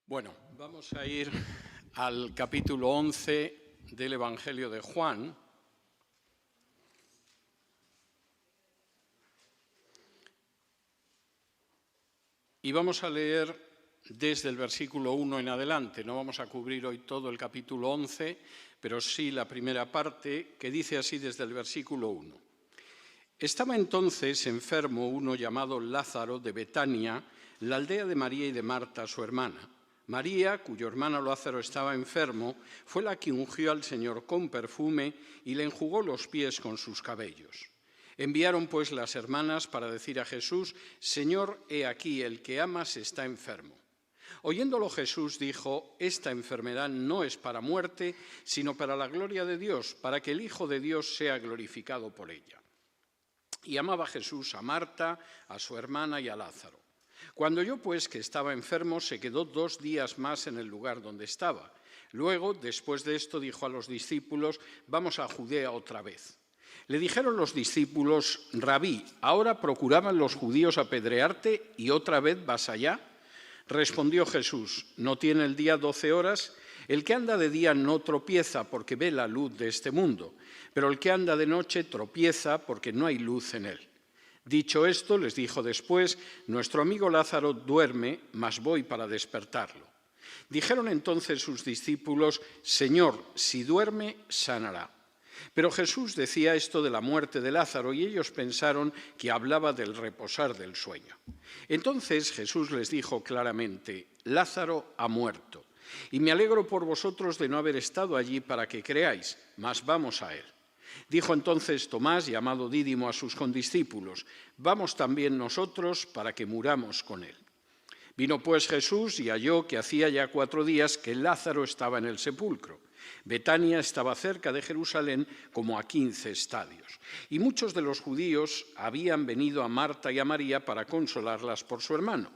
Bueno, vamos a ir al capítulo 11 del Evangelio de Juan. Y vamos a leer desde el versículo 1 en adelante. No vamos a cubrir hoy todo el capítulo 11, pero sí la primera parte, que dice así desde el versículo 1. Estaba entonces enfermo uno llamado Lázaro de Betania, la aldea de María y de Marta, su hermana. María, cuyo hermano Lázaro estaba enfermo, fue la que ungió al Señor con perfume y le enjugó los pies con sus cabellos. Enviaron pues las hermanas para decir a Jesús: Señor, he aquí, el que amas está enfermo. Oyéndolo Jesús dijo: Esta enfermedad no es para muerte, sino para la gloria de Dios, para que el Hijo de Dios sea glorificado por ella. Y amaba Jesús a Marta, a su hermana y a Lázaro. Cuando oyó pues que estaba enfermo, se quedó 2 días más en el lugar donde estaba. Luego, después de esto, dijo a los discípulos: Vamos a Judea otra vez. Le dijeron los discípulos: Rabí, ¿ahora procuraban los judíos apedrearte y otra vez vas allá? Respondió Jesús: ¿No tiene el día 12 horas? El que anda de día no tropieza porque ve la luz de este mundo, pero el que anda de noche tropieza porque no hay luz en él. Dicho esto, les dijo después: Nuestro amigo Lázaro duerme, mas voy para despertarlo. Dijeron entonces sus discípulos: Señor, si duerme, sanará. Pero Jesús decía esto de la muerte de Lázaro y ellos pensaron que hablaba del reposar del sueño. Entonces Jesús les dijo claramente: Lázaro ha muerto, y me alegro por vosotros de no haber estado allí para que creáis, mas vamos a él. Dijo entonces Tomás, llamado Dídimo, a sus condiscípulos: Vamos también nosotros para que muramos con él. Vino pues Jesús y halló que hacía ya 4 días que Lázaro estaba en el sepulcro. Betania estaba cerca de Jerusalén, como a 15 estadios. Y muchos de los judíos habían venido a Marta y a María para consolarlas por su hermano.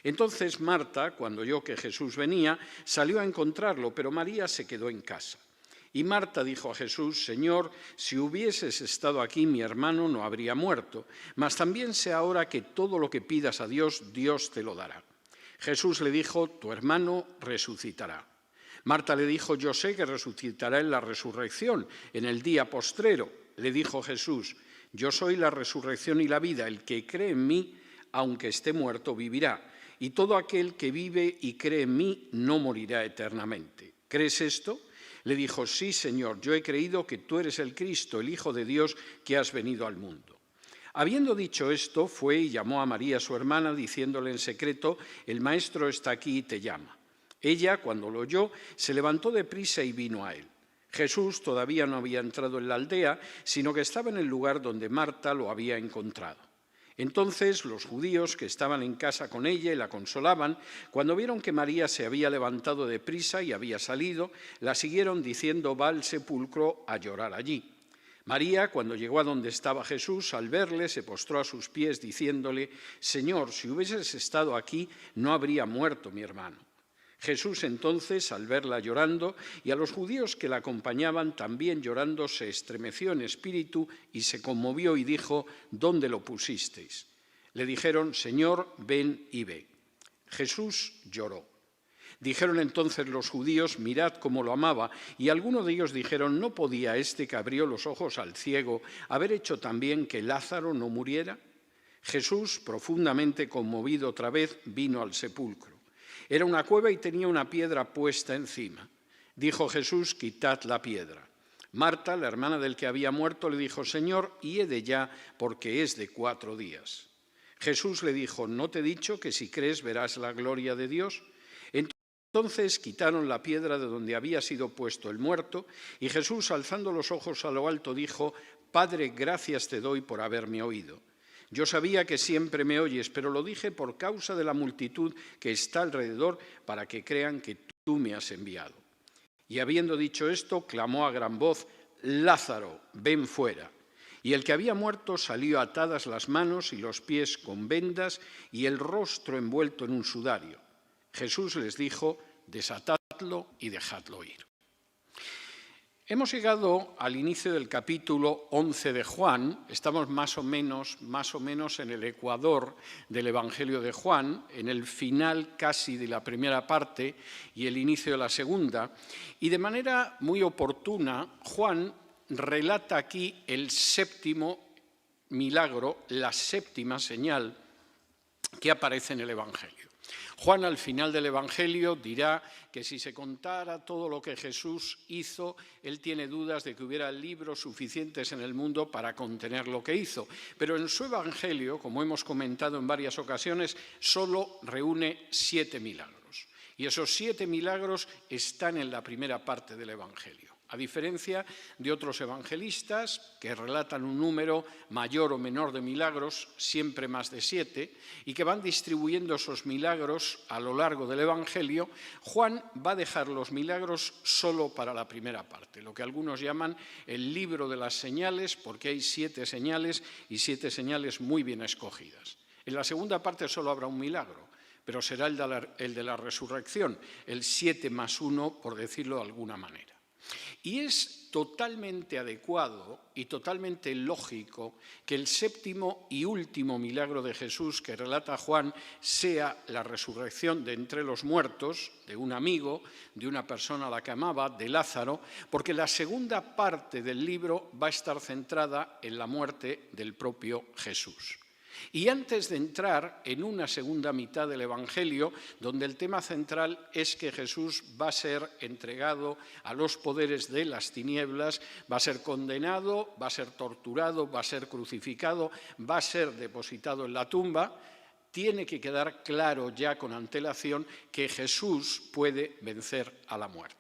Entonces Marta, cuando oyó que Jesús venía, salió a encontrarlo, pero María se quedó en casa. Y Marta dijo a Jesús: Señor, si hubieses estado aquí, mi hermano no habría muerto, mas también sé ahora que todo lo que pidas a Dios, Dios te lo dará. Jesús le dijo: Tu hermano resucitará. Marta le dijo: Yo sé que resucitará en la resurrección, en el día postrero. Le dijo Jesús: Yo soy la resurrección y la vida. El que cree en mí, aunque esté muerto, vivirá. Y todo aquel que vive y cree en mí no morirá eternamente. ¿Crees esto? Le dijo: Sí, Señor, yo he creído que tú eres el Cristo, el Hijo de Dios, que has venido al mundo. Habiendo dicho esto, fue y llamó a María, su hermana, diciéndole en secreto: El Maestro está aquí y te llama. Ella, cuando lo oyó, se levantó deprisa y vino a él. Jesús todavía no había entrado en la aldea, sino que estaba en el lugar donde Marta lo había encontrado. Entonces los judíos que estaban en casa con ella y la consolaban, cuando vieron que María se había levantado deprisa y había salido, la siguieron diciendo: Va al sepulcro a llorar allí. María, cuando llegó a donde estaba Jesús, al verle, se postró a sus pies diciéndole: Señor, si hubieses estado aquí, no habría muerto mi hermano. Jesús entonces, al verla llorando, y a los judíos que la acompañaban también llorando, se estremeció en espíritu y se conmovió y dijo: ¿Dónde lo pusisteis? Le dijeron: Señor, ven y ve. Jesús lloró. Dijeron entonces los judíos: Mirad cómo lo amaba. Y algunos de ellos dijeron: ¿No podía este que abrió los ojos al ciego haber hecho también que Lázaro no muriera? Jesús, profundamente conmovido otra vez, vino al sepulcro. Era una cueva y tenía una piedra puesta encima. Dijo Jesús: Quitad la piedra. Marta, la hermana del que había muerto, le dijo: Señor, hiede ya, porque es de 4 días. Jesús le dijo: ¿No te he dicho que si crees verás la gloria de Dios? Entonces quitaron la piedra de donde había sido puesto el muerto, y Jesús, alzando los ojos a lo alto, dijo: Padre, gracias te doy por haberme oído. Yo sabía que siempre me oyes, pero lo dije por causa de la multitud que está alrededor, para que crean que tú me has enviado. Y habiendo dicho esto, clamó a gran voz: Lázaro, ven fuera. Y el que había muerto salió atadas las manos y los pies con vendas y el rostro envuelto en un sudario. Jesús les dijo: Desatadlo y dejadlo ir. Hemos llegado al inicio del capítulo 11 de Juan, estamos más o menos en el ecuador del Evangelio de Juan, en el final casi de la primera parte y el inicio de la segunda, y de manera muy oportuna Juan relata aquí el séptimo milagro, la séptima señal que aparece en el Evangelio. Juan al final del Evangelio dirá que si se contara todo lo que Jesús hizo, él tiene dudas de que hubiera libros suficientes en el mundo para contener lo que hizo. Pero en su Evangelio, como hemos comentado en varias ocasiones, solo reúne 7 milagros. Y esos 7 milagros están en la primera parte del Evangelio. A diferencia de otros evangelistas que relatan un número mayor o menor de milagros, siempre más de 7, y que van distribuyendo esos milagros a lo largo del Evangelio, Juan va a dejar los milagros solo para la primera parte, lo que algunos llaman el libro de las señales, porque hay 7 señales y 7 señales muy bien escogidas. En la segunda parte solo habrá un milagro, pero será el de la resurrección, el 7 más 1, por decirlo de alguna manera. Y es totalmente adecuado y totalmente lógico que el séptimo y último milagro de Jesús que relata Juan sea la resurrección de entre los muertos, de un amigo, de una persona a la que amaba, de Lázaro, porque la segunda parte del libro va a estar centrada en la muerte del propio Jesús. Y antes de entrar en una segunda mitad del Evangelio, donde el tema central es que Jesús va a ser entregado a los poderes de las tinieblas, va a ser condenado, va a ser torturado, va a ser crucificado, va a ser depositado en la tumba, tiene que quedar claro ya con antelación que Jesús puede vencer a la muerte.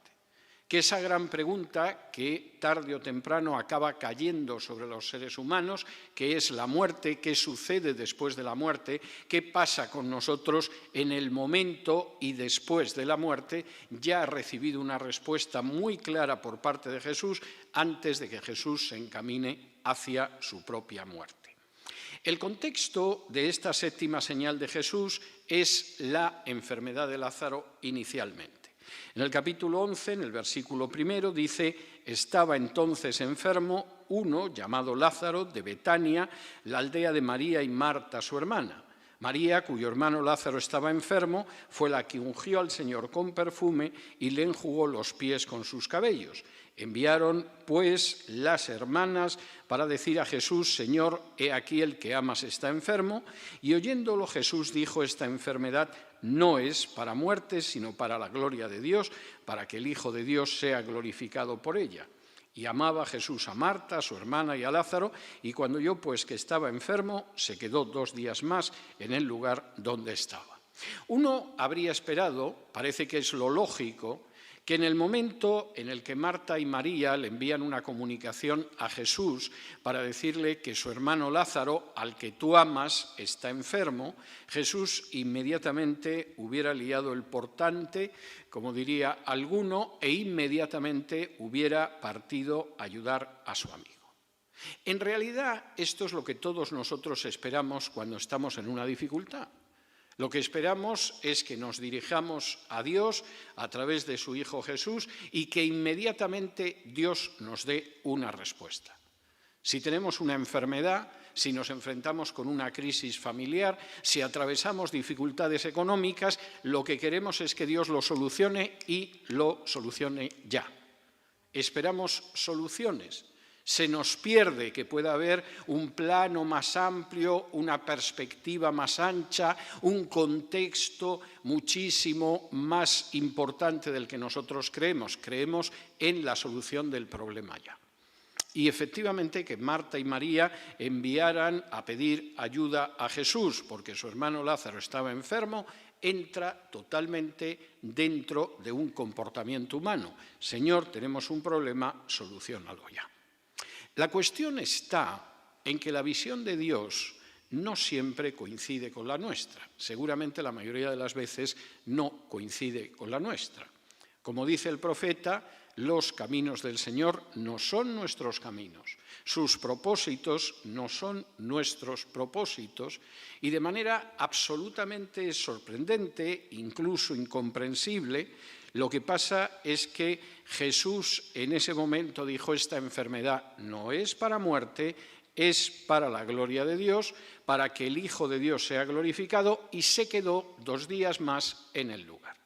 Que esa gran pregunta que tarde o temprano acaba cayendo sobre los seres humanos, que es la muerte, qué sucede después de la muerte, qué pasa con nosotros en el momento y después de la muerte, ya ha recibido una respuesta muy clara por parte de Jesús antes de que Jesús se encamine hacia su propia muerte. El contexto de esta séptima señal de Jesús es la enfermedad de Lázaro inicialmente. En el capítulo 11, en el versículo 1, dice: estaba entonces enfermo uno llamado Lázaro de Betania, la aldea de María y Marta, su hermana. María, cuyo hermano Lázaro estaba enfermo, fue la que ungió al Señor con perfume y le enjugó los pies con sus cabellos. Enviaron, pues, las hermanas para decir a Jesús: Señor, he aquí el que amas está enfermo. Y oyéndolo, Jesús dijo: esta enfermedad no es para muerte, sino para la gloria de Dios, para que el Hijo de Dios sea glorificado por ella. Y amaba Jesús a Marta, a su hermana y a Lázaro, y cuando oyó pues que estaba enfermo, se quedó 2 días más en el lugar donde estaba. Uno habría esperado, parece que es lo lógico, que en el momento en el que Marta y María le envían una comunicación a Jesús para decirle que su hermano Lázaro, al que tú amas, está enfermo, Jesús inmediatamente hubiera liado el portante, como diría alguno, e inmediatamente hubiera partido a ayudar a su amigo. En realidad, esto es lo que todos nosotros esperamos cuando estamos en una dificultad. Lo que esperamos es que nos dirijamos a Dios a través de su Hijo Jesús y que inmediatamente Dios nos dé una respuesta. Si tenemos una enfermedad, si nos enfrentamos con una crisis familiar, si atravesamos dificultades económicas, lo que queremos es que Dios lo solucione y lo solucione ya. Esperamos soluciones. Se nos pierde que pueda haber un plano más amplio, una perspectiva más ancha, un contexto muchísimo más importante del que nosotros creemos. Creemos en la solución del problema ya. Y efectivamente que Marta y María enviaran a pedir ayuda a Jesús, porque su hermano Lázaro estaba enfermo, entra totalmente dentro de un comportamiento humano. Señor, tenemos un problema, soluciónalo ya. La cuestión está en que la visión de Dios no siempre coincide con la nuestra. Seguramente la mayoría de las veces no coincide con la nuestra. Como dice el profeta, los caminos del Señor no son nuestros caminos, sus propósitos no son nuestros propósitos, y de manera absolutamente sorprendente, incluso incomprensible, Lo que pasa es que Jesús en ese momento dijo: esta enfermedad no es para muerte, es para la gloria de Dios, para que el Hijo de Dios sea glorificado, y se quedó 2 días más en el lugar.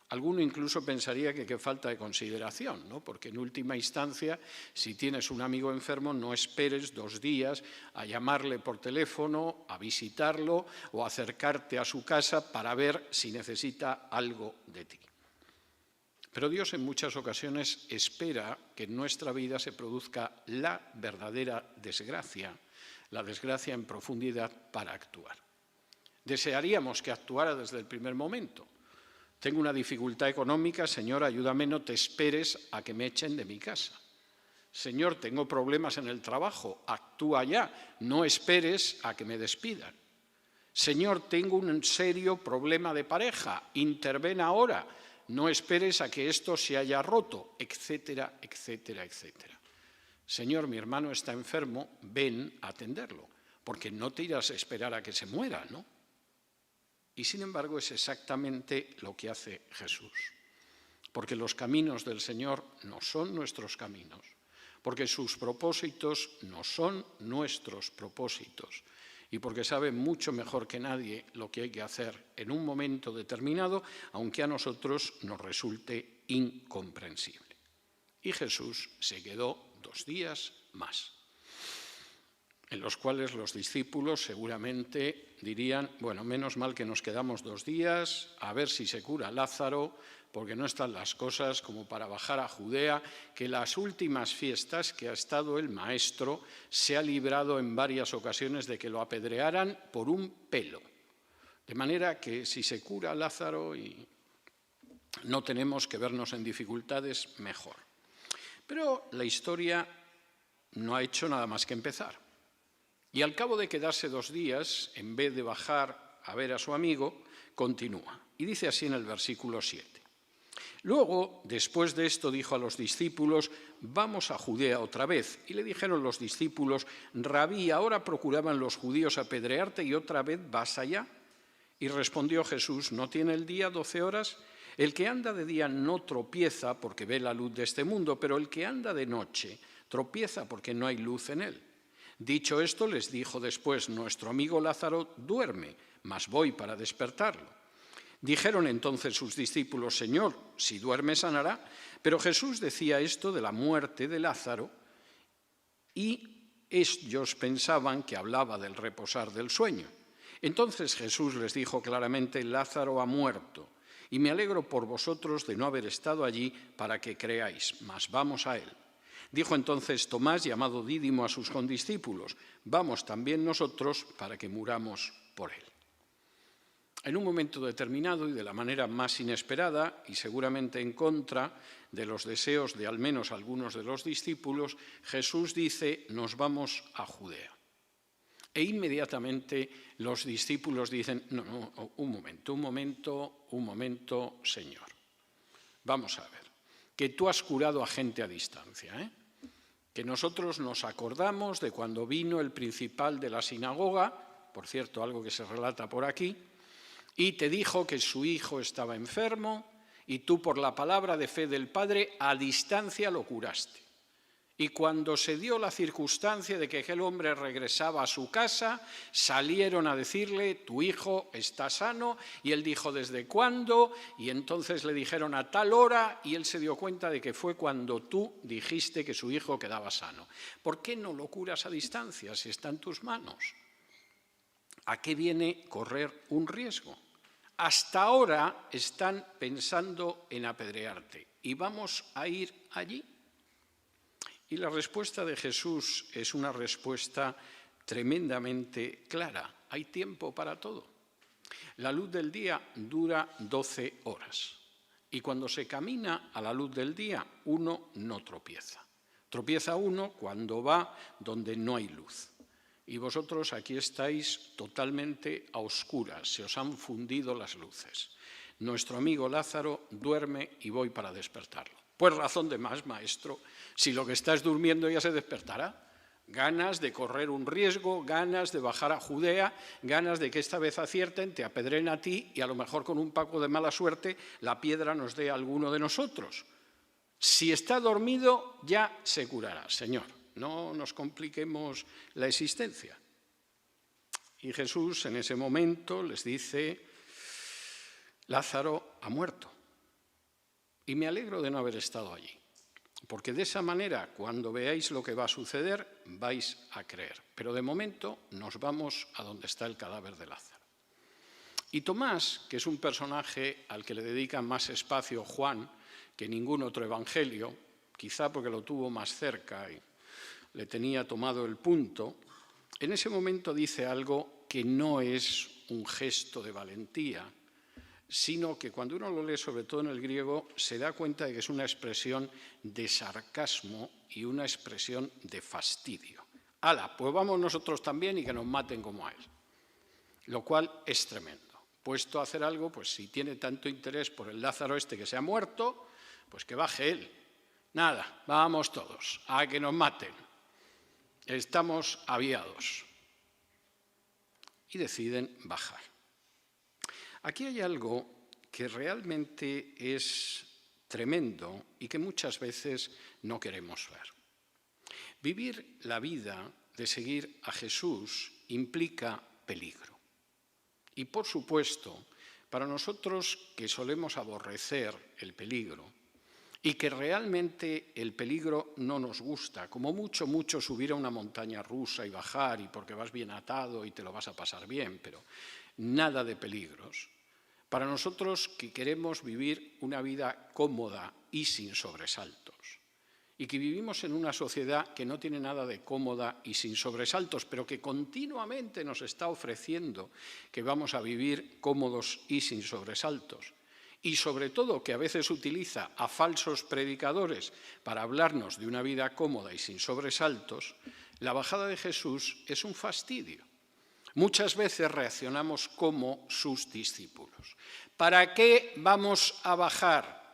Alguno incluso pensaría que qué falta de consideración, ¿no? Porque en última instancia, si tienes un amigo enfermo, no esperes 2 días a llamarle por teléfono, a visitarlo o a acercarte a su casa para ver si necesita algo de ti. Pero Dios en muchas ocasiones espera que en nuestra vida se produzca la verdadera desgracia, la desgracia en profundidad para actuar. Desearíamos que actuara desde el primer momento. Tengo una dificultad económica, Señor, ayúdame, no te esperes a que me echen de mi casa. Señor, tengo problemas en el trabajo, actúa ya, no esperes a que me despidan. Señor, tengo un serio problema de pareja, interven ahora, no esperes a que esto se haya roto, etcétera, etcétera, etcétera. Señor, mi hermano está enfermo, ven a atenderlo, porque no te irás a esperar a que se muera, ¿no? Y sin embargo es exactamente lo que hace Jesús, porque los caminos del Señor no son nuestros caminos, porque sus propósitos no son nuestros propósitos, y porque sabe mucho mejor que nadie lo que hay que hacer en un momento determinado, aunque a nosotros nos resulte incomprensible. Y Jesús se quedó 2 días más, en los cuales los discípulos seguramente dirían: bueno, menos mal que nos quedamos 2 días, a ver si se cura Lázaro, porque no están las cosas como para bajar a Judea, que las últimas fiestas que ha estado el maestro se ha librado en varias ocasiones de que lo apedrearan por un pelo. De manera que si se cura Lázaro y no tenemos que vernos en dificultades, mejor. Pero la historia no ha hecho nada más que empezar. Y al cabo de quedarse 2 días, en vez de bajar a ver a su amigo, continúa. Y dice así en el versículo 7. Luego, después de esto, dijo a los discípulos: vamos a Judea otra vez. Y le dijeron los discípulos: Rabí, ahora procuraban los judíos apedrearte y otra vez vas allá. Y respondió Jesús: ¿no tiene el día 12 horas? El que anda de día no tropieza porque ve la luz de este mundo, pero el que anda de noche tropieza porque no hay luz en él. Dicho esto, les dijo después: nuestro amigo Lázaro duerme, mas voy para despertarlo. Dijeron entonces sus discípulos: Señor, si duerme sanará. Pero Jesús decía esto de la muerte de Lázaro, y ellos pensaban que hablaba del reposar del sueño. Entonces Jesús les dijo claramente: Lázaro ha muerto, y me alegro por vosotros de no haber estado allí para que creáis, mas vamos a él. Dijo entonces Tomás, llamado Dídimo, a sus condiscípulos: vamos también nosotros para que muramos por él. En un momento determinado y de la manera más inesperada, y seguramente en contra de los deseos de al menos algunos de los discípulos, Jesús dice: nos vamos a Judea. E inmediatamente los discípulos dicen: no, un momento, Señor. Vamos a ver, que tú has curado a gente a distancia, ¿eh? Que nosotros nos acordamos de cuando vino el principal de la sinagoga, por cierto, algo que se relata por aquí, y te dijo que su hijo estaba enfermo, y tú por la palabra de fe del Padre a distancia lo curaste. Y cuando se dio la circunstancia de que aquel hombre regresaba a su casa, salieron a decirle: tu hijo está sano, y él dijo: ¿desde cuándo? Y entonces le dijeron: a tal hora, y él se dio cuenta de que fue cuando tú dijiste que su hijo quedaba sano. ¿Por qué no lo curas a distancia si está en tus manos? ¿A qué viene correr un riesgo? Hasta ahora están pensando en apedrearte, ¿y vamos a ir allí? Y la respuesta de Jesús es una respuesta tremendamente clara. Hay tiempo para todo. La luz del día dura 12 horas. Y cuando se camina a la luz del día, uno no tropieza. Tropieza uno cuando va donde no hay luz. Y vosotros aquí estáis totalmente a oscuras, se os han fundido las luces. Nuestro amigo Lázaro duerme y voy para despertarlo. Pues razón de más, maestro, si lo que estás durmiendo ya se despertará. ganas de correr un riesgo, ganas de bajar a Judea, ganas de que esta vez acierten, te apedreen a ti y a lo mejor con un poco de mala suerte la piedra nos dé a alguno de nosotros. Si está dormido, ya se curará, Señor. No nos compliquemos la existencia. Y Jesús en ese momento les dice: Lázaro ha muerto. Y me alegro de no haber estado allí, porque de esa manera, cuando veáis lo que va a suceder, vais a creer. Pero de momento nos vamos a donde está el cadáver de Lázaro. Y Tomás, que es un personaje al que le dedica más espacio Juan que ningún otro evangelio, quizá porque lo tuvo más cerca y le tenía tomado el punto, en ese momento dice algo que no es un gesto de valentía, sino que cuando uno lo lee, sobre todo en el griego, se da cuenta de que es una expresión de sarcasmo y una expresión de fastidio. ¡Hala, pues vamos nosotros también y que nos maten como a él! Lo cual es tremendo. Puesto a hacer algo, pues si tiene tanto interés por el Lázaro este que se ha muerto, pues que baje él. Nada, vamos todos a que nos maten. Estamos aviados. Y deciden bajar. Aquí hay algo que realmente es tremendo y que muchas veces no queremos ver. Vivir la vida de seguir a Jesús implica peligro. Y por supuesto, para nosotros que solemos aborrecer el peligro y que realmente el peligro no nos gusta, como mucho subir a una montaña rusa y bajar y porque vas bien atado y te lo vas a pasar bien, pero nada de peligros. Para nosotros que queremos vivir una vida cómoda y sin sobresaltos, y que vivimos en una sociedad que no tiene nada de cómoda y sin sobresaltos, pero que continuamente nos está ofreciendo que vamos a vivir cómodos y sin sobresaltos, y sobre todo que a veces utiliza a falsos predicadores para hablarnos de una vida cómoda y sin sobresaltos, la bajada de Jesús es un fastidio. Muchas veces reaccionamos como sus discípulos. ¿Para qué vamos a bajar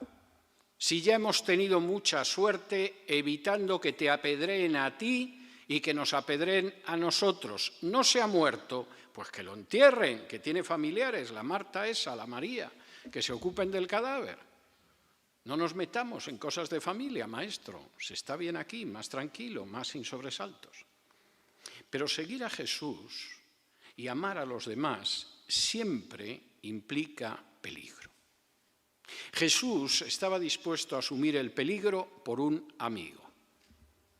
si ya hemos tenido mucha suerte evitando que te apedreen a ti y que nos apedreen a nosotros? No se ha muerto, pues que lo entierren, que tiene familiares, la Marta esa, la María, que se ocupen del cadáver. No nos metamos en cosas de familia, maestro. Se está bien aquí, más tranquilo, más sin sobresaltos. Pero seguir a Jesús y amar a los demás siempre implica peligro. Jesús estaba dispuesto a asumir el peligro por un amigo.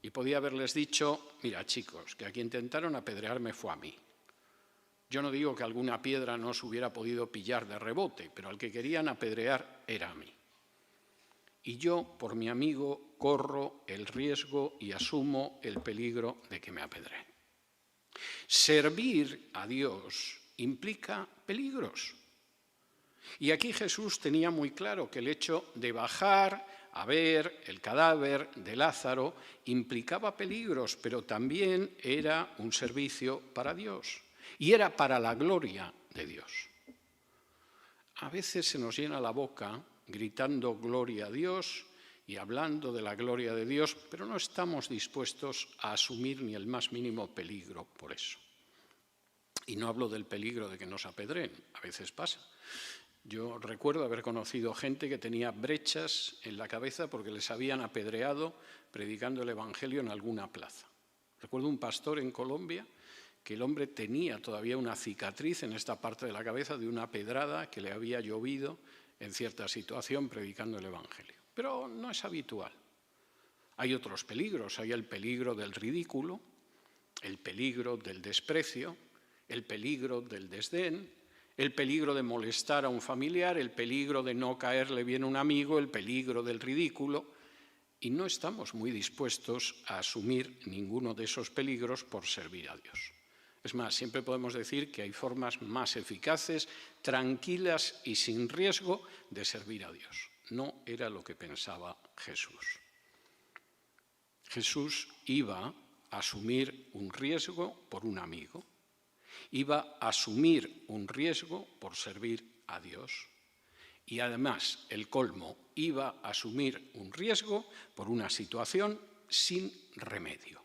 Y podía haberles dicho: mira, chicos, que a quien intentaron apedrearme fue a mí. Yo no digo que alguna piedra no se hubiera podido pillar de rebote, pero al que querían apedrear era a mí. Y yo, por mi amigo, corro el riesgo y asumo el peligro de que me apedreen. Servir a Dios implica peligros. Y aquí Jesús tenía muy claro que el hecho de bajar a ver el cadáver de Lázaro implicaba peligros, pero también era un servicio para Dios y era para la gloria de Dios. A veces se nos llena la boca gritando gloria a Dios y hablando de la gloria de Dios, pero no estamos dispuestos a asumir ni el más mínimo peligro por eso. Y no hablo del peligro de que nos apedreen, a veces pasa. Yo recuerdo haber conocido gente que tenía brechas en la cabeza porque les habían apedreado predicando el Evangelio en alguna plaza. Recuerdo un pastor en Colombia que el hombre tenía todavía una cicatriz en esta parte de la cabeza de una pedrada que le había llovido en cierta situación predicando el Evangelio. Pero no es habitual. Hay otros peligros, hay el peligro del ridículo, el peligro del desprecio, el peligro del desdén, el peligro de molestar a un familiar, el peligro de no caerle bien a un amigo, el peligro del ridículo, y no estamos muy dispuestos a asumir ninguno de esos peligros por servir a Dios. Es más, siempre podemos decir que hay formas más eficaces, tranquilas y sin riesgo de servir a Dios. No era lo que pensaba Jesús. Jesús iba a asumir un riesgo por un amigo. Iba a asumir un riesgo por servir a Dios y además, el colmo, iba a asumir un riesgo por una situación sin remedio.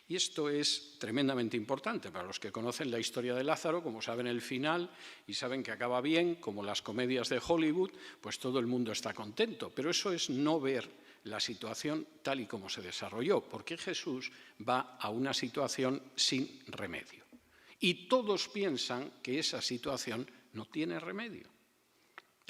Y esto es tremendamente importante para los que conocen la historia de Lázaro, como saben el final y saben que acaba bien, como las comedias de Hollywood, pues todo el mundo está contento. Pero eso es no ver la situación tal y como se desarrolló, porque Jesús va a una situación sin remedio. Y todos piensan que esa situación no tiene remedio.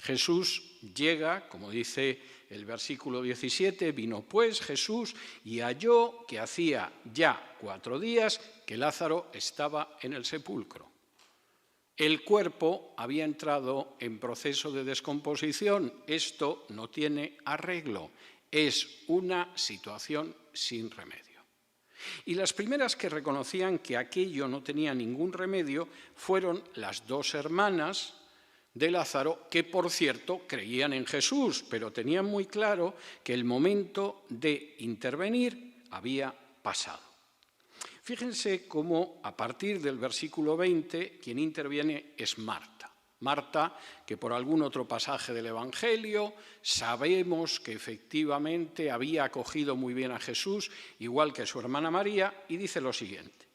Jesús llega, como dice el versículo 17, vino pues Jesús y halló que hacía ya 4 días que Lázaro estaba en el sepulcro. El cuerpo había entrado en proceso de descomposición. Esto no tiene arreglo. Es una situación sin remedio. Y las primeras que reconocían que aquello no tenía ningún remedio fueron las 2 hermanas de Lázaro, que por cierto creían en Jesús, pero tenían muy claro que el momento de intervenir había pasado. Fíjense cómo a partir del versículo 20 quien interviene es Marta. Marta, que por algún otro pasaje del Evangelio sabemos que efectivamente había acogido muy bien a Jesús, igual que su hermana María, y dice lo siguiente.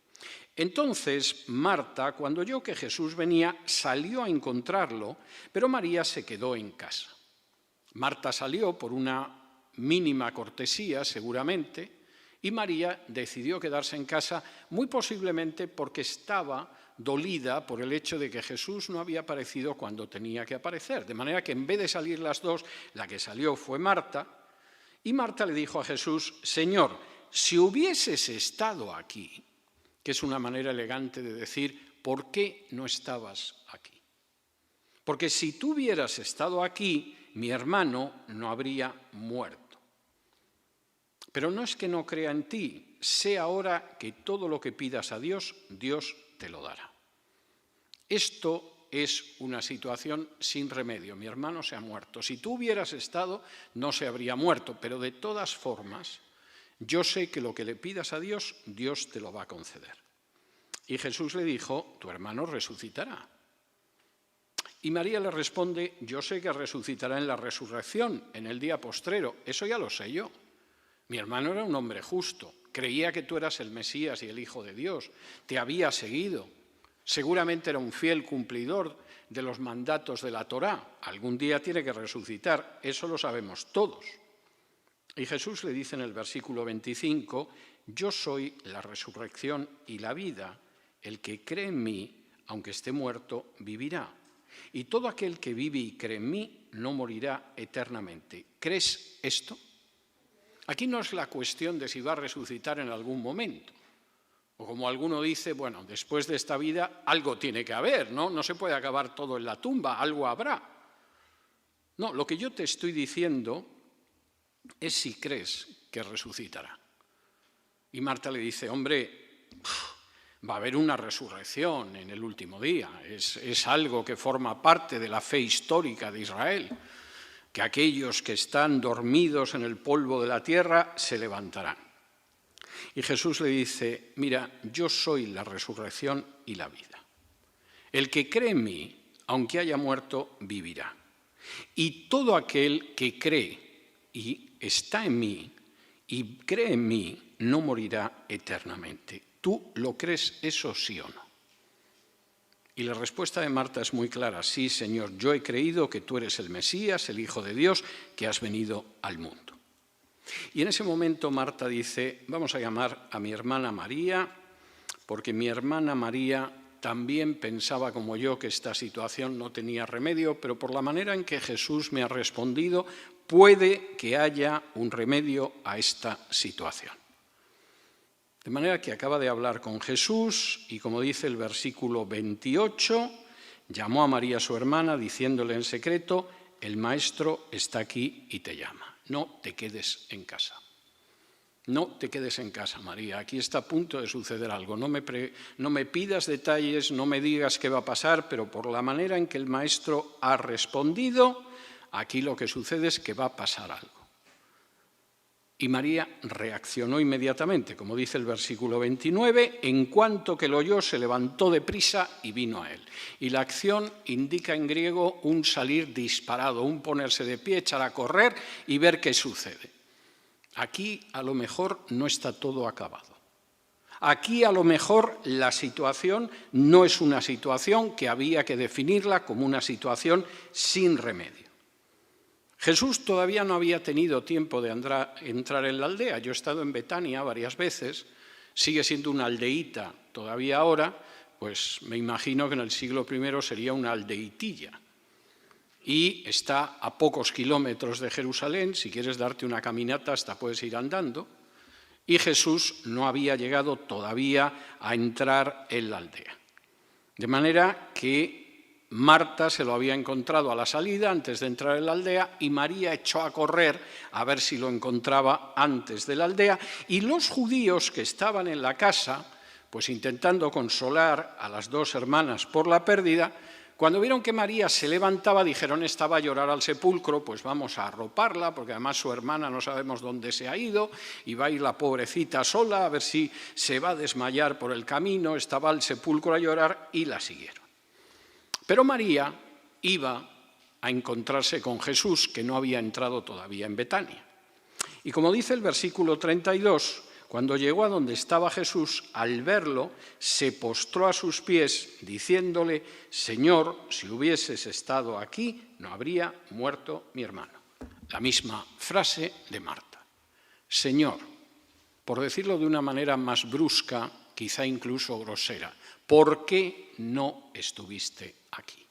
Entonces Marta, cuando oyó que Jesús venía, salió a encontrarlo, pero María se quedó en casa. Marta salió por una mínima cortesía, seguramente, y María decidió quedarse en casa, muy posiblemente porque estaba dolida por el hecho de que Jesús no había aparecido cuando tenía que aparecer. De manera que en vez de salir las 2, la que salió fue Marta, y Marta le dijo a Jesús, Señor, si hubieses estado aquí, que es una manera elegante de decir, ¿por qué no estabas aquí? Porque si tú hubieras estado aquí, mi hermano no habría muerto. Pero no es que no crea en ti, sé ahora que todo lo que pidas a Dios, Dios te lo dará. Esto es una situación sin remedio. Mi hermano se ha muerto. Si tú hubieras estado, no se habría muerto, pero de todas formas, yo sé que lo que le pidas a Dios, Dios te lo va a conceder. Y Jesús le dijo, tu hermano resucitará. Y María le responde, yo sé que resucitará en la resurrección, en el día postrero. Eso ya lo sé yo. Mi hermano era un hombre justo, creía que tú eras el Mesías y el Hijo de Dios, te había seguido. Seguramente era un fiel cumplidor de los mandatos de la Torá. Algún día tiene que resucitar, eso lo sabemos todos. Y Jesús le dice en el versículo 25, yo soy la resurrección y la vida. El que cree en mí, aunque esté muerto, vivirá. Y todo aquel que vive y cree en mí no morirá eternamente. ¿Crees esto? Aquí no es la cuestión de si va a resucitar en algún momento. O como alguno dice, bueno, después de esta vida algo tiene que haber, ¿no? No se puede acabar todo en la tumba, algo habrá. No, lo que yo te estoy diciendo es si crees que resucitará. Y Marta le dice, hombre, va a haber una resurrección en el último día. Es algo que forma parte de la fe histórica de Israel, que aquellos que están dormidos en el polvo de la tierra se levantarán. Y Jesús le dice, mira, yo soy la resurrección y la vida. El que cree en mí, aunque haya muerto, vivirá. Y todo aquel que cree y está en mí y cree en mí, no morirá eternamente. ¿Tú lo crees eso, sí o no? Y la respuesta de Marta es muy clara. Sí, Señor, yo he creído que tú eres el Mesías, el Hijo de Dios, que has venido al mundo. Y en ese momento Marta dice, vamos a llamar a mi hermana María, porque mi hermana María también pensaba como yo que esta situación no tenía remedio, pero por la manera en que Jesús me ha respondido, puede que haya un remedio a esta situación. De manera que acaba de hablar con Jesús y, como dice el versículo 28, llamó a María su hermana diciéndole en secreto, el Maestro está aquí y te llama. No te quedes en casa. No te quedes en casa, María. Aquí está a punto de suceder algo. No me pidas detalles, no me digas qué va a pasar, pero por la manera en que el Maestro ha respondido, aquí lo que sucede es que va a pasar algo. Y María reaccionó inmediatamente, como dice el versículo 29, en cuanto que lo oyó se levantó deprisa y vino a él. Y la acción indica en griego un salir disparado, un ponerse de pie, echar a correr y ver qué sucede. Aquí a lo mejor no está todo acabado. Aquí a lo mejor la situación no es una situación que había que definirla como una situación sin remedio. Jesús todavía no había tenido tiempo de entrar en la aldea. Yo he estado en Betania varias veces, sigue siendo una aldeíta todavía ahora, pues me imagino que en el siglo I sería una aldeitilla. Y está a pocos kilómetros de Jerusalén, si quieres darte una caminata hasta puedes ir andando, y Jesús no había llegado todavía a entrar en la aldea. De manera que Marta se lo había encontrado a la salida antes de entrar en la aldea y María echó a correr a ver si lo encontraba antes de la aldea, y los judíos que estaban en la casa, pues intentando consolar a las dos hermanas por la pérdida, cuando vieron que María se levantaba, dijeron, esta va a llorar al sepulcro, pues vamos a arroparla, porque además su hermana no sabemos dónde se ha ido, y va a ir la pobrecita sola, a ver si se va a desmayar por el camino. Estaba al sepulcro a llorar y la siguieron. Pero María iba a encontrarse con Jesús, que no había entrado todavía en Betania. Y como dice el versículo 32, cuando llegó a donde estaba Jesús, al verlo, se postró a sus pies, diciéndole, Señor, si hubieses estado aquí, no habría muerto mi hermano. La misma frase de Marta. Señor, por decirlo de una manera más brusca, quizá incluso grosera, ¿por qué no estuviste aquí?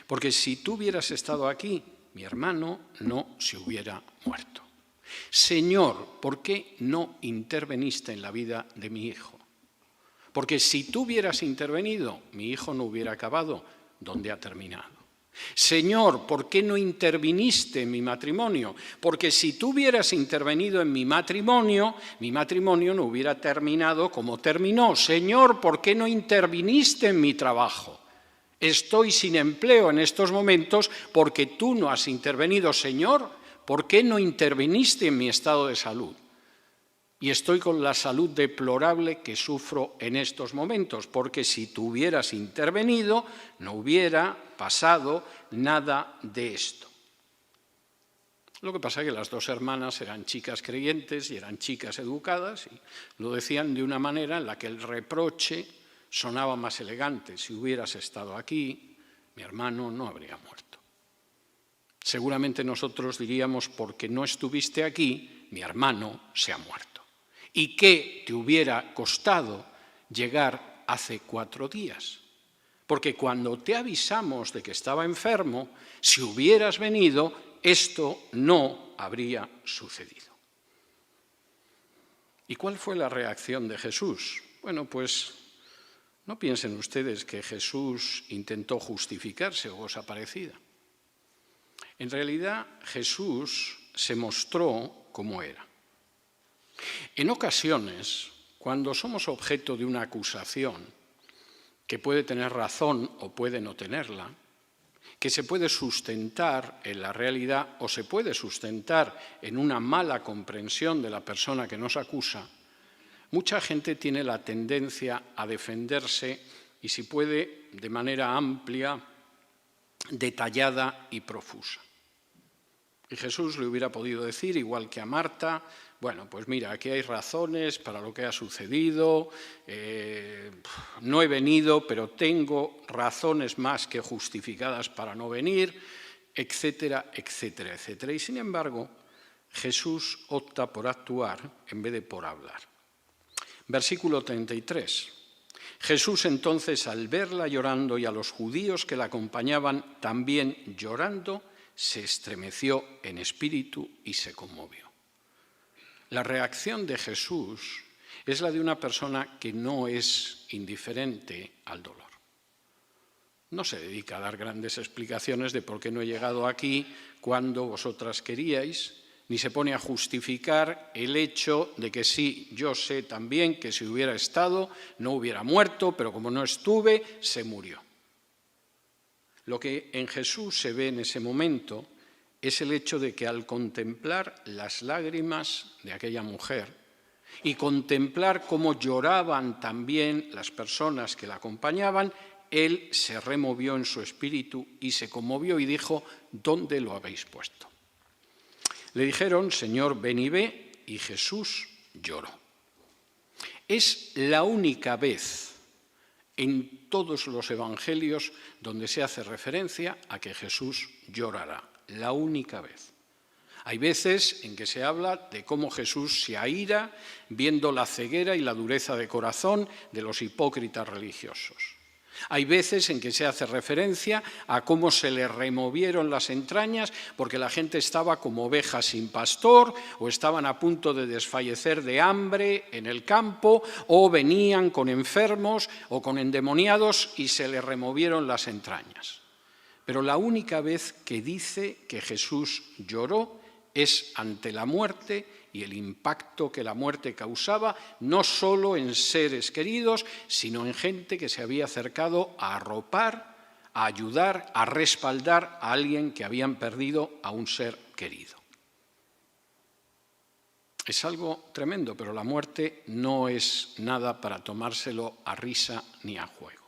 Porque si tú hubieras estado aquí, mi hermano no se hubiera muerto. Señor, ¿por qué no interveniste en la vida de mi hijo? Porque si tú hubieras intervenido, mi hijo no hubiera acabado donde ha terminado. Señor, ¿por qué no interviniste en mi matrimonio? Porque si tú hubieras intervenido en mi matrimonio no hubiera terminado como terminó. Señor, ¿por qué no interviniste en mi trabajo? Estoy sin empleo en estos momentos porque tú no has intervenido. Señor, ¿por qué no interviniste en mi estado de salud? Y estoy con la salud deplorable que sufro en estos momentos, porque si tú hubieras intervenido, no hubiera pasado nada de esto. Lo que pasa es que las dos hermanas eran chicas creyentes y eran chicas educadas, y lo decían de una manera en la que el reproche sonaba más elegante. Si hubieras estado aquí, mi hermano no habría muerto. Seguramente nosotros diríamos, porque no estuviste aquí, mi hermano se ha muerto. ¿Y qué te hubiera costado llegar hace 4 días? Porque cuando te avisamos de que estaba enfermo, si hubieras venido, esto no habría sucedido. ¿Y cuál fue la reacción de Jesús? Bueno, pues no piensen ustedes que Jesús intentó justificarse o cosa parecida. En realidad, Jesús se mostró como era. En ocasiones, cuando somos objeto de una acusación, que puede tener razón o puede no tenerla, que se puede sustentar en la realidad o se puede sustentar en una mala comprensión de la persona que nos acusa, mucha gente tiene la tendencia a defenderse y, si puede, de manera amplia, detallada y profusa. Y Jesús le hubiera podido decir, igual que a Marta, bueno, pues mira, aquí hay razones para lo que ha sucedido, no he venido, pero tengo razones más que justificadas para no venir, etcétera, etcétera, etcétera. Y sin embargo, Jesús opta por actuar en vez de por hablar. Versículo 33. Jesús entonces, al verla llorando y a los judíos que la acompañaban también llorando, se estremeció en espíritu y se conmovió. La reacción de Jesús es la de una persona que no es indiferente al dolor. No se dedica a dar grandes explicaciones de por qué no he llegado aquí cuando vosotras queríais, ni se pone a justificar el hecho de que sí, yo sé también que si hubiera estado no hubiera muerto, pero como no estuve, se murió. Lo que en Jesús se ve en ese momento es el hecho de que al contemplar las lágrimas de aquella mujer y contemplar cómo lloraban también las personas que la acompañaban, él se removió en su espíritu y se conmovió y dijo, ¿dónde lo habéis puesto? Le dijeron, Señor, ven y ve, y Jesús lloró. Es la única vez en todos los evangelios donde se hace referencia a que Jesús llorará. La única vez. Hay veces en que se habla de cómo Jesús se aira viendo la ceguera y la dureza de corazón de los hipócritas religiosos. Hay veces en que se hace referencia a cómo se le removieron las entrañas porque la gente estaba como ovejas sin pastor o estaban a punto de desfallecer de hambre en el campo o venían con enfermos o con endemoniados y se le removieron las entrañas. Pero la única vez que dice que Jesús lloró es ante la muerte y el impacto que la muerte causaba, no solo en seres queridos, sino en gente que se había acercado a arropar, a ayudar, a respaldar a alguien que habían perdido a un ser querido. Es algo tremendo, pero la muerte no es nada para tomárselo a risa ni a juego.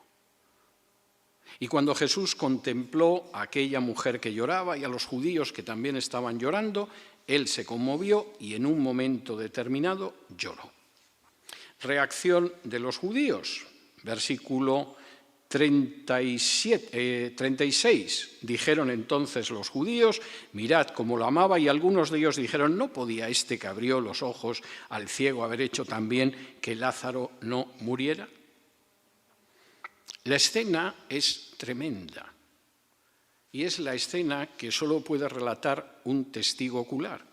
Y cuando Jesús contempló a aquella mujer que lloraba y a los judíos que también estaban llorando, él se conmovió y en un momento determinado lloró. Reacción de los judíos, versículo 36. Dijeron entonces los judíos, mirad cómo lo amaba, y algunos de ellos dijeron, ¿no podía este que abrió los ojos al ciego haber hecho también que Lázaro no muriera? La escena es tremenda y es la escena que solo puede relatar un testigo ocular,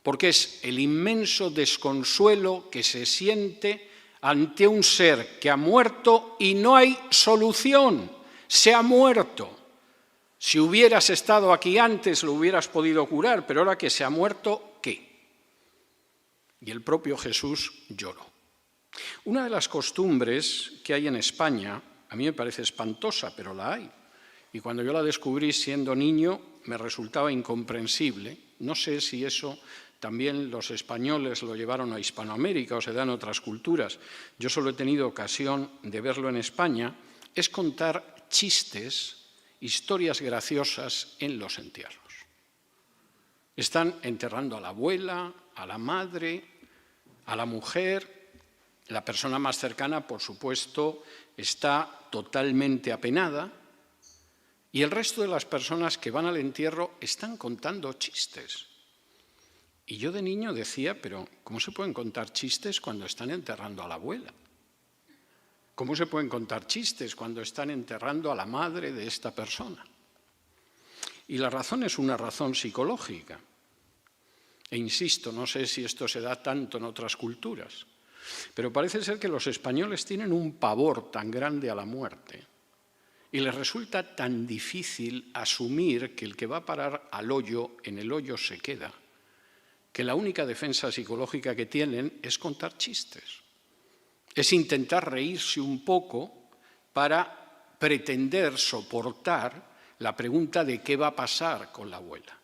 porque es el inmenso desconsuelo que se siente ante un ser que ha muerto y no hay solución, se ha muerto. Si hubieras estado aquí antes lo hubieras podido curar, pero ahora que se ha muerto, ¿qué? Y el propio Jesús lloró. Una de las costumbres que hay en España, a mí me parece espantosa, pero la hay. Y cuando yo la descubrí siendo niño me resultaba incomprensible. No sé si eso también los españoles lo llevaron a Hispanoamérica o se da en otras culturas. Yo solo he tenido ocasión de verlo en España. Es contar chistes, historias graciosas en los entierros. Están enterrando a la abuela, a la madre, a la mujer. La persona más cercana, por supuesto, está totalmente apenada y el resto de las personas que van al entierro están contando chistes. Y yo de niño decía, pero ¿cómo se pueden contar chistes cuando están enterrando a la abuela? ¿Cómo se pueden contar chistes cuando están enterrando a la madre de esta persona? Y la razón es una razón psicológica. E insisto, no sé si esto se da tanto en otras culturas, pero parece ser que los españoles tienen un pavor tan grande a la muerte y les resulta tan difícil asumir que el que va a parar al hoyo, en el hoyo se queda, que la única defensa psicológica que tienen es contar chistes. Es intentar reírse un poco para pretender soportar la pregunta de qué va a pasar con la abuela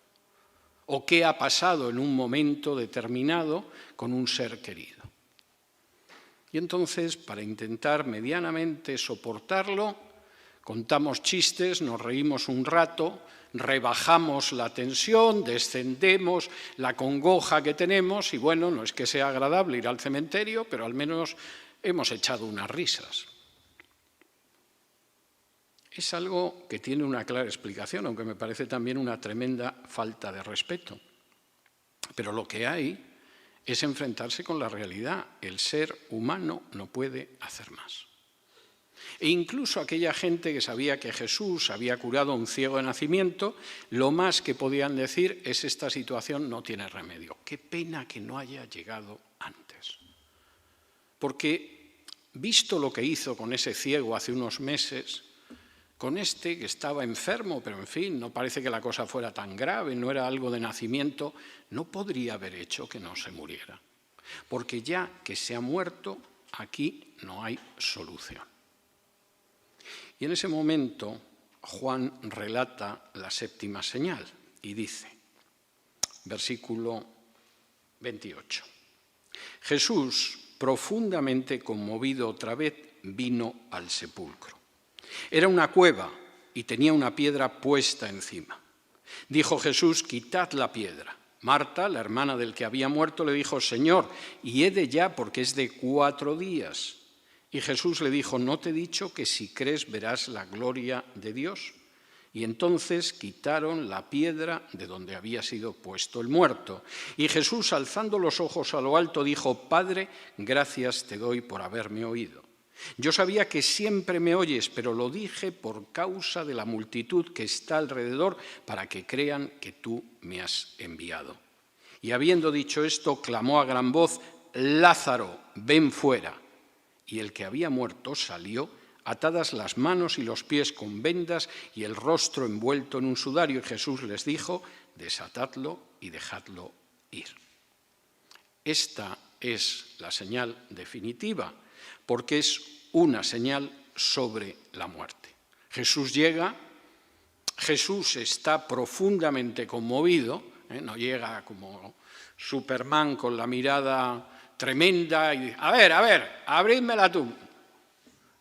o qué ha pasado en un momento determinado con un ser querido. Y entonces, para intentar medianamente soportarlo, contamos chistes, nos reímos un rato, rebajamos la tensión, descendemos la congoja que tenemos y bueno, no es que sea agradable ir al cementerio, pero al menos hemos echado unas risas. Es algo que tiene una clara explicación, aunque me parece también una tremenda falta de respeto. Pero lo que hay es enfrentarse con la realidad. El ser humano no puede hacer más. E incluso aquella gente que sabía que Jesús había curado a un ciego de nacimiento, lo más que podían decir es esta situación no tiene remedio. Qué pena que no haya llegado antes. Porque visto lo que hizo con ese ciego hace unos meses, con este que estaba enfermo, pero en fin, no parece que la cosa fuera tan grave, no era algo de nacimiento, no podría haber hecho que no se muriera. Porque ya que se ha muerto, aquí no hay solución. Y en ese momento Juan relata la séptima señal y dice, versículo 28, Jesús, profundamente conmovido otra vez, vino al sepulcro. Era una cueva y tenía una piedra puesta encima. Dijo Jesús, quitad la piedra. Marta, la hermana del que había muerto, le dijo: Señor, hiede ya, porque es de 4 días. Y Jesús le dijo: ¿no te he dicho que si crees verás la gloria de Dios? Y entonces quitaron la piedra de donde había sido puesto el muerto. Y Jesús, alzando los ojos a lo alto, dijo: Padre, gracias te doy por haberme oído. Yo sabía que siempre me oyes, pero lo dije por causa de la multitud que está alrededor, para que crean que tú me has enviado. Y habiendo dicho esto, clamó a gran voz: Lázaro, ven fuera. Y el que había muerto salió, atadas las manos y los pies con vendas y el rostro envuelto en un sudario. Y Jesús les dijo: desatadlo y dejadlo ir. Esta es la señal definitiva, porque es una señal sobre la muerte. Jesús llega, Jesús está profundamente conmovido, no llega como Superman con la mirada tremenda y a ver, abridme la tumba.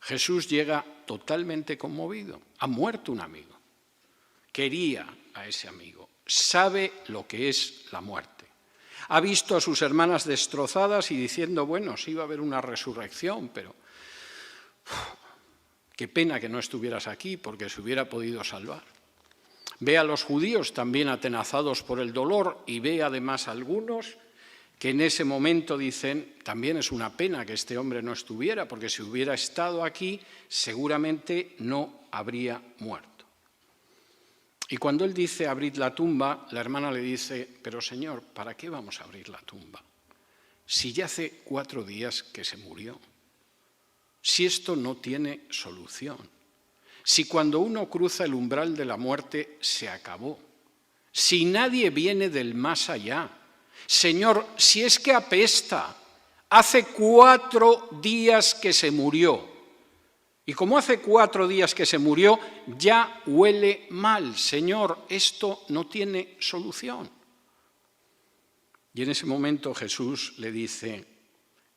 Jesús llega totalmente conmovido. Ha muerto un amigo. Quería a ese amigo. Sabe lo que es la muerte. Ha visto a sus hermanas destrozadas y diciendo: bueno, sí va a haber una resurrección, pero qué pena que no estuvieras aquí, porque se hubiera podido salvar. Ve a los judíos también atenazados por el dolor y ve además a algunos que en ese momento dicen: también es una pena que este hombre no estuviera, porque si hubiera estado aquí seguramente no habría muerto. Y cuando él dice: abrid la tumba, la hermana le dice: pero Señor, ¿para qué vamos a abrir la tumba? Si ya hace 4 días que se murió, si esto no tiene solución, si cuando uno cruza el umbral de la muerte se acabó, si nadie viene del más allá. Señor, si es que apesta, hace 4 días que se murió. Y como hace 4 días que se murió, ya huele mal. Señor, esto no tiene solución. Y en ese momento Jesús le dice: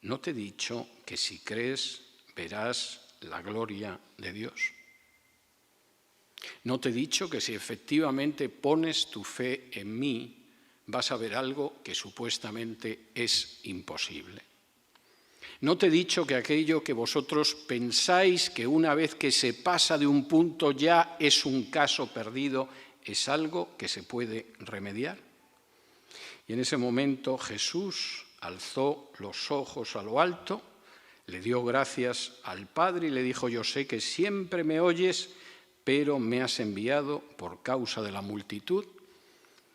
¿no te he dicho que si crees verás la gloria de Dios? ¿No te he dicho que si efectivamente pones tu fe en mí, vas a ver algo que supuestamente es imposible? ¿No te he dicho que aquello que vosotros pensáis que una vez que se pasa de un punto ya es un caso perdido, es algo que se puede remediar? Y en ese momento Jesús alzó los ojos a lo alto, le dio gracias al Padre y le dijo: yo sé que siempre me oyes, pero me has enviado por causa de la multitud.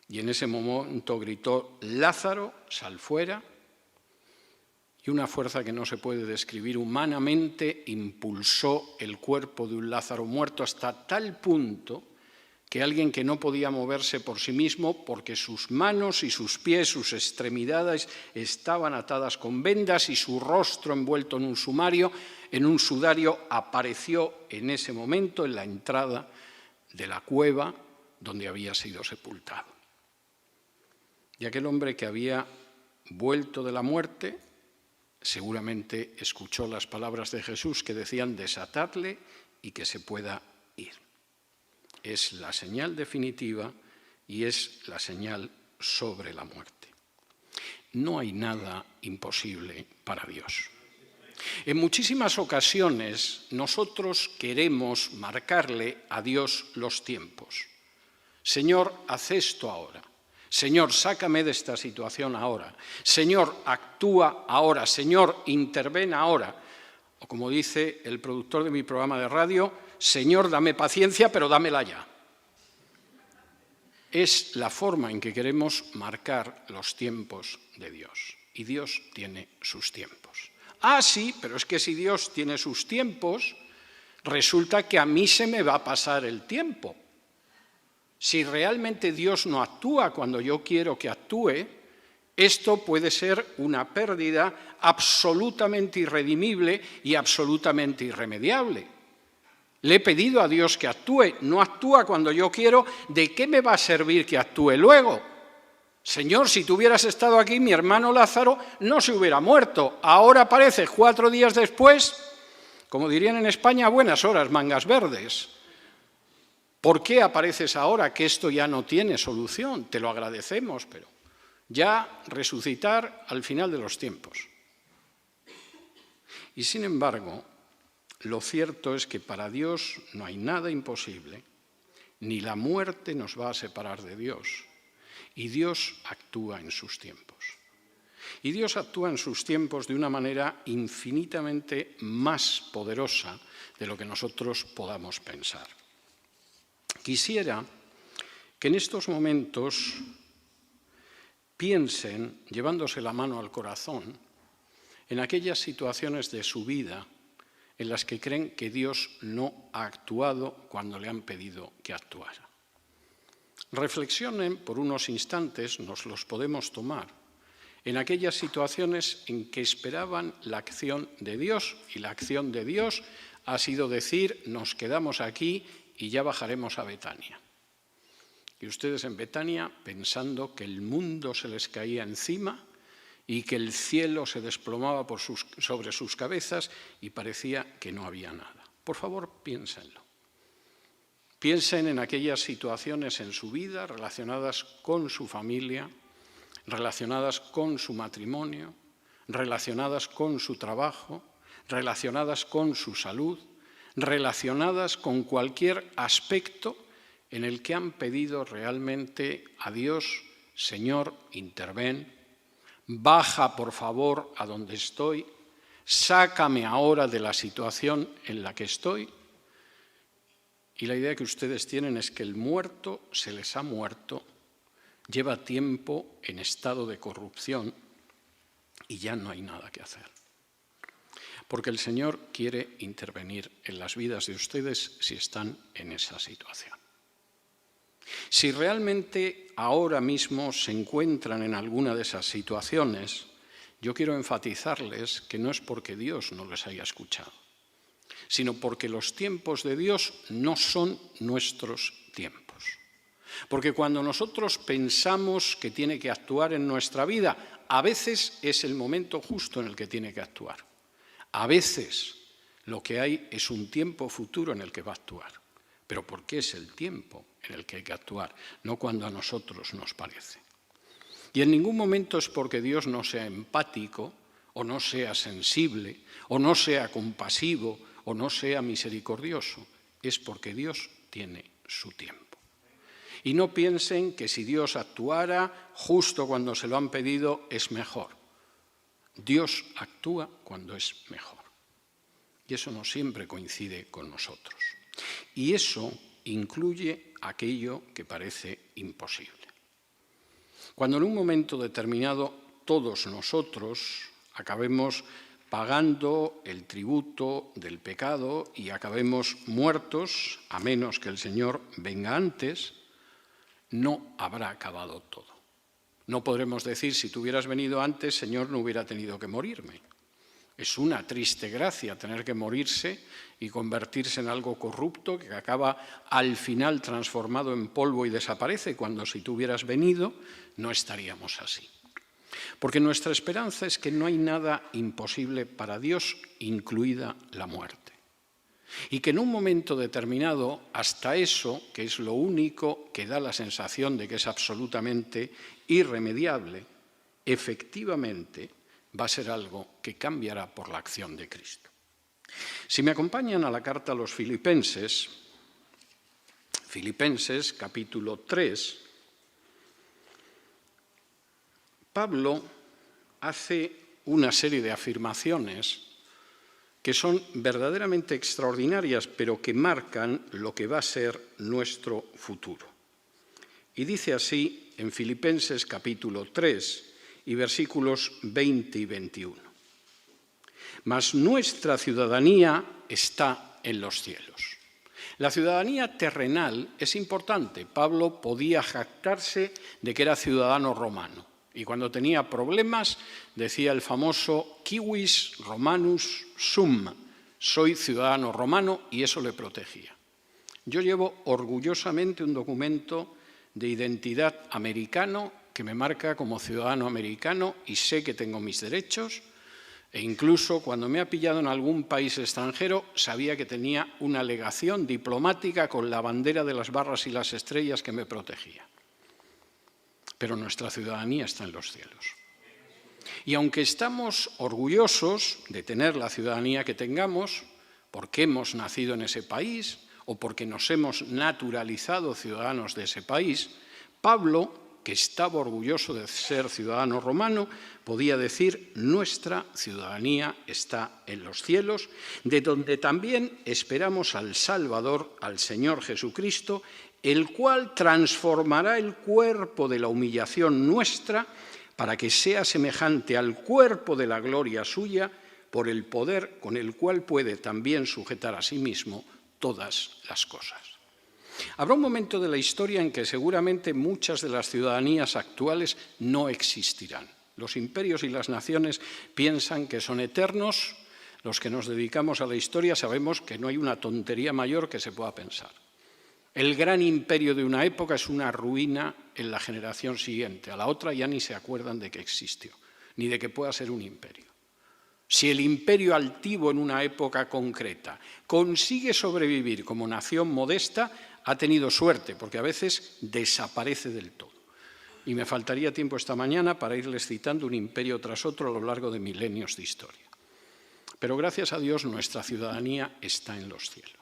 Y en ese momento gritó: Lázaro, sal fuera. Y una fuerza que no se puede describir humanamente impulsó el cuerpo de un Lázaro muerto hasta tal punto que alguien que no podía moverse por sí mismo, porque sus manos y sus pies, sus extremidades estaban atadas con vendas y su rostro envuelto en un sudario, apareció en ese momento en la entrada de la cueva donde había sido sepultado. Y aquel hombre que había vuelto de la muerte seguramente escuchó las palabras de Jesús que decían: desatadle y que se pueda ir. Es la señal definitiva y es la señal sobre la muerte. No hay nada imposible para Dios. En muchísimas ocasiones nosotros queremos marcarle a Dios los tiempos. Señor, haz esto ahora. Señor, sácame de esta situación ahora. Señor, actúa ahora. Señor, interven ahora. O como dice el productor de mi programa de radio: Señor, dame paciencia, pero dámela ya. Es la forma en que queremos marcar los tiempos de Dios. Y Dios tiene sus tiempos. Ah, sí, pero es que si Dios tiene sus tiempos, resulta que a mí se me va a pasar el tiempo. Si realmente Dios no actúa cuando yo quiero que actúe, esto puede ser una pérdida absolutamente irredimible y absolutamente irremediable. Le he pedido a Dios que actúe, no actúa cuando yo quiero, ¿de qué me va a servir que actúe luego? Señor, si tú hubieras estado aquí, mi hermano Lázaro no se hubiera muerto. Ahora aparece 4 días después, como dirían en España, a buenas horas, mangas verdes. ¿Por qué apareces ahora que esto ya no tiene solución? Te lo agradecemos, pero ya resucitar al final de los tiempos. Y sin embargo, lo cierto es que para Dios no hay nada imposible, ni la muerte nos va a separar de Dios, y Dios actúa en sus tiempos. Y Dios actúa en sus tiempos de una manera infinitamente más poderosa de lo que nosotros podamos pensar. Quisiera que en estos momentos piensen, llevándose la mano al corazón, en aquellas situaciones de su vida en las que creen que Dios no ha actuado cuando le han pedido que actuara. Reflexionen por unos instantes, nos los podemos tomar, en aquellas situaciones en que esperaban la acción de Dios, y la acción de Dios ha sido decir, nos quedamos aquí y ya bajaremos a Betania. Y ustedes en Betania pensando que el mundo se les caía encima y que el cielo se desplomaba sobre sus cabezas y parecía que no había nada. Por favor, piénsenlo. Piensen en aquellas situaciones en su vida relacionadas con su familia, relacionadas con su matrimonio, relacionadas con su trabajo, relacionadas con su salud, relacionadas con cualquier aspecto en el que han pedido realmente a Dios, Señor, interven, baja por favor a donde estoy, sácame ahora de la situación en la que estoy. Y la idea que ustedes tienen es que el muerto se les ha muerto, lleva tiempo en estado de corrupción y ya no hay nada que hacer. Porque el Señor quiere intervenir en las vidas de ustedes si están en esa situación. Si realmente ahora mismo se encuentran en alguna de esas situaciones, yo quiero enfatizarles que no es porque Dios no les haya escuchado, sino porque los tiempos de Dios no son nuestros tiempos. Porque cuando nosotros pensamos que tiene que actuar en nuestra vida, a veces es el momento justo en el que tiene que actuar. A veces lo que hay es un tiempo futuro en el que va a actuar. Pero porque es el tiempo en el que hay que actuar, no cuando a nosotros nos parece. Y en ningún momento es porque Dios no sea empático, o no sea sensible, o no sea compasivo, o no sea misericordioso. Es porque Dios tiene su tiempo. Y no piensen que si Dios actuara justo cuando se lo han pedido es mejor. Dios actúa cuando es mejor. Y eso no siempre coincide con nosotros. Y eso incluye aquello que parece imposible. Cuando en un momento determinado todos nosotros acabemos pagando el tributo del pecado y acabemos muertos, a menos que el Señor venga antes, no habrá acabado todo. No podremos decir, si tú hubieras venido antes, Señor, no hubiera tenido que morirme. Es una triste gracia tener que morirse y convertirse en algo corrupto que acaba al final transformado en polvo y desaparece, cuando si tú hubieras venido no estaríamos así. Porque nuestra esperanza es que no hay nada imposible para Dios, incluida la muerte. Y que en un momento determinado, hasta eso, que es lo único que da la sensación de que es absolutamente irremediable, efectivamente va a ser algo que cambiará por la acción de Cristo. Si me acompañan a la carta a los Filipenses, Filipenses capítulo 3, Pablo hace una serie de afirmaciones que son verdaderamente extraordinarias, pero que marcan lo que va a ser nuestro futuro. Y dice así en Filipenses capítulo 3 y versículos 20 y 21. Mas nuestra ciudadanía está en los cielos. La ciudadanía terrenal es importante. Pablo podía jactarse de que era ciudadano romano. Y cuando tenía problemas decía el famoso civis romanus sum, soy ciudadano romano, y eso le protegía. Yo llevo orgullosamente un documento de identidad americano que me marca como ciudadano americano y sé que tengo mis derechos, e incluso cuando me ha pillado en algún país extranjero sabía que tenía una legación diplomática con la bandera de las barras y las estrellas que me protegía. pero nuestra ciudadanía está en los cielos. Y aunque estamos orgullosos de tener la ciudadanía que tengamos, porque hemos nacido en ese país o porque nos hemos naturalizado ciudadanos de ese país, Pablo, que estaba orgulloso de ser ciudadano romano, podía decir: nuestra ciudadanía está en los cielos, de donde también esperamos al Salvador, al Señor Jesucristo, el cual transformará el cuerpo de la humillación nuestra para que sea semejante al cuerpo de la gloria suya, por el poder con el cual puede también sujetar a sí mismo todas las cosas. Habrá un momento de la historia en que seguramente muchas de las ciudadanías actuales no existirán. Los imperios y las naciones piensan que son eternos. Los que nos dedicamos a la historia sabemos que no hay una tontería mayor que se pueda pensar. El gran imperio de una época es una ruina en la generación siguiente. A la otra ya ni se acuerdan de que existió, ni de que pueda ser un imperio. Si el imperio altivo en una época concreta consigue sobrevivir como nación modesta, ha tenido suerte, porque a veces desaparece del todo. Y me faltaría tiempo esta mañana para irles citando un imperio tras otro a lo largo de milenios de historia. Pero gracias a Dios nuestra ciudadanía está en los cielos.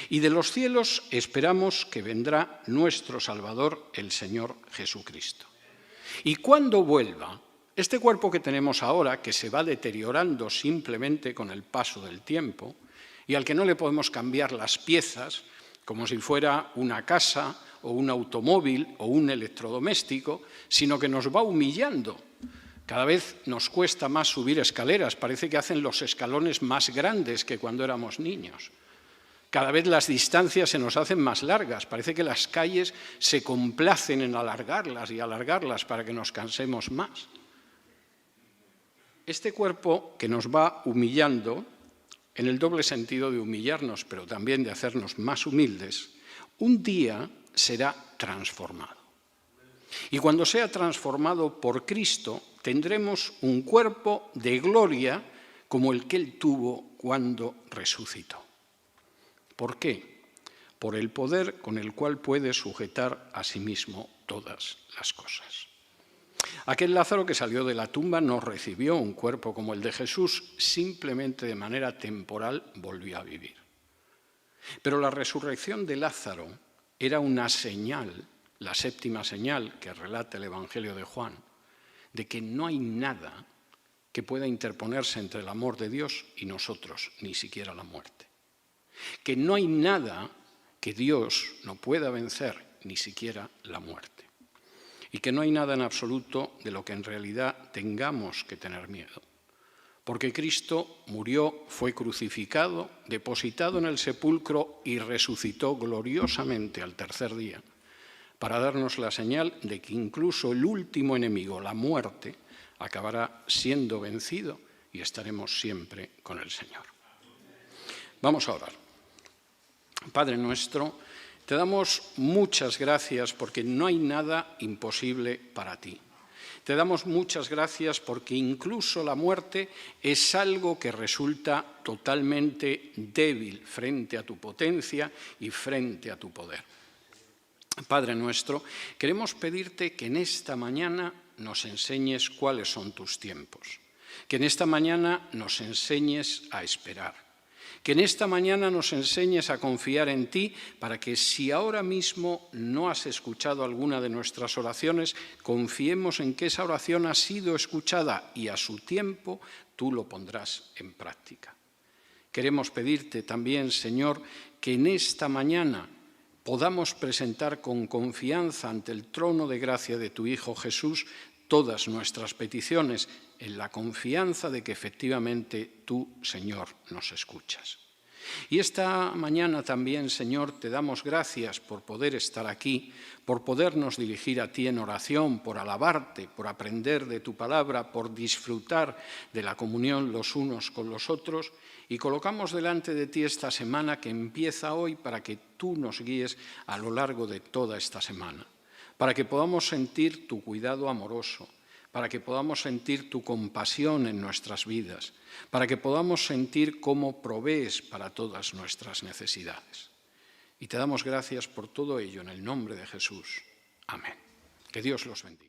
Y de los cielos esperamos que vendrá nuestro Salvador, el Señor Jesucristo. Y cuando vuelva, este cuerpo que tenemos ahora, que se va deteriorando simplemente con el paso del tiempo, y al que no le podemos cambiar las piezas, como si fuera una casa o un automóvil o un electrodoméstico, sino que nos va humillando. Cada vez nos cuesta más subir escaleras, parece que hacen los escalones más grandes que cuando éramos niños. Cada vez las distancias se nos hacen más largas, parece que las calles se complacen en alargarlas y alargarlas para que nos cansemos más. Este cuerpo que nos va humillando, en el doble sentido de humillarnos, pero también de hacernos más humildes, un día será transformado. Y cuando sea transformado por Cristo, tendremos un cuerpo de gloria como el que Él tuvo cuando resucitó. ¿Por qué? Por el poder con el cual puede sujetar a sí mismo todas las cosas. Aquel Lázaro que salió de la tumba no recibió un cuerpo como el de Jesús, simplemente de manera temporal volvió a vivir. Pero la resurrección de Lázaro era una señal, la séptima señal que relata el Evangelio de Juan, de que no hay nada que pueda interponerse entre el amor de Dios y nosotros, ni siquiera la muerte. Que no hay nada que Dios no pueda vencer, ni siquiera la muerte. Y que no hay nada en absoluto de lo que en realidad tengamos que tener miedo. Porque Cristo murió, fue crucificado, depositado en el sepulcro y resucitó gloriosamente al tercer día, para darnos la señal de que incluso el último enemigo, la muerte, acabará siendo vencido y estaremos siempre con el Señor. Vamos a orar. Padre nuestro, te damos muchas gracias porque no hay nada imposible para ti. Te damos muchas gracias porque incluso la muerte es algo que resulta totalmente débil frente a tu potencia y frente a tu poder. Padre nuestro, queremos pedirte que en esta mañana nos enseñes cuáles son tus tiempos, que en esta mañana nos enseñes a esperar, que en esta mañana nos enseñes a confiar en ti para que si ahora mismo no has escuchado alguna de nuestras oraciones, confiemos en que esa oración ha sido escuchada y a su tiempo tú lo pondrás en práctica. Queremos pedirte también, Señor, que en esta mañana podamos presentar con confianza ante el trono de gracia de tu Hijo Jesús todas nuestras peticiones, en la confianza de que efectivamente tú, Señor, nos escuchas. Y esta mañana también, Señor, te damos gracias por poder estar aquí, por podernos dirigir a ti en oración, por alabarte, por aprender de tu palabra, por disfrutar de la comunión los unos con los otros. Y colocamos delante de ti esta semana que empieza hoy para que tú nos guíes a lo largo de toda esta semana, para que podamos sentir tu cuidado amoroso, para que podamos sentir tu compasión en nuestras vidas, para que podamos sentir cómo provees para todas nuestras necesidades. Y te damos gracias por todo ello en el nombre de Jesús. Amén. Que Dios los bendiga.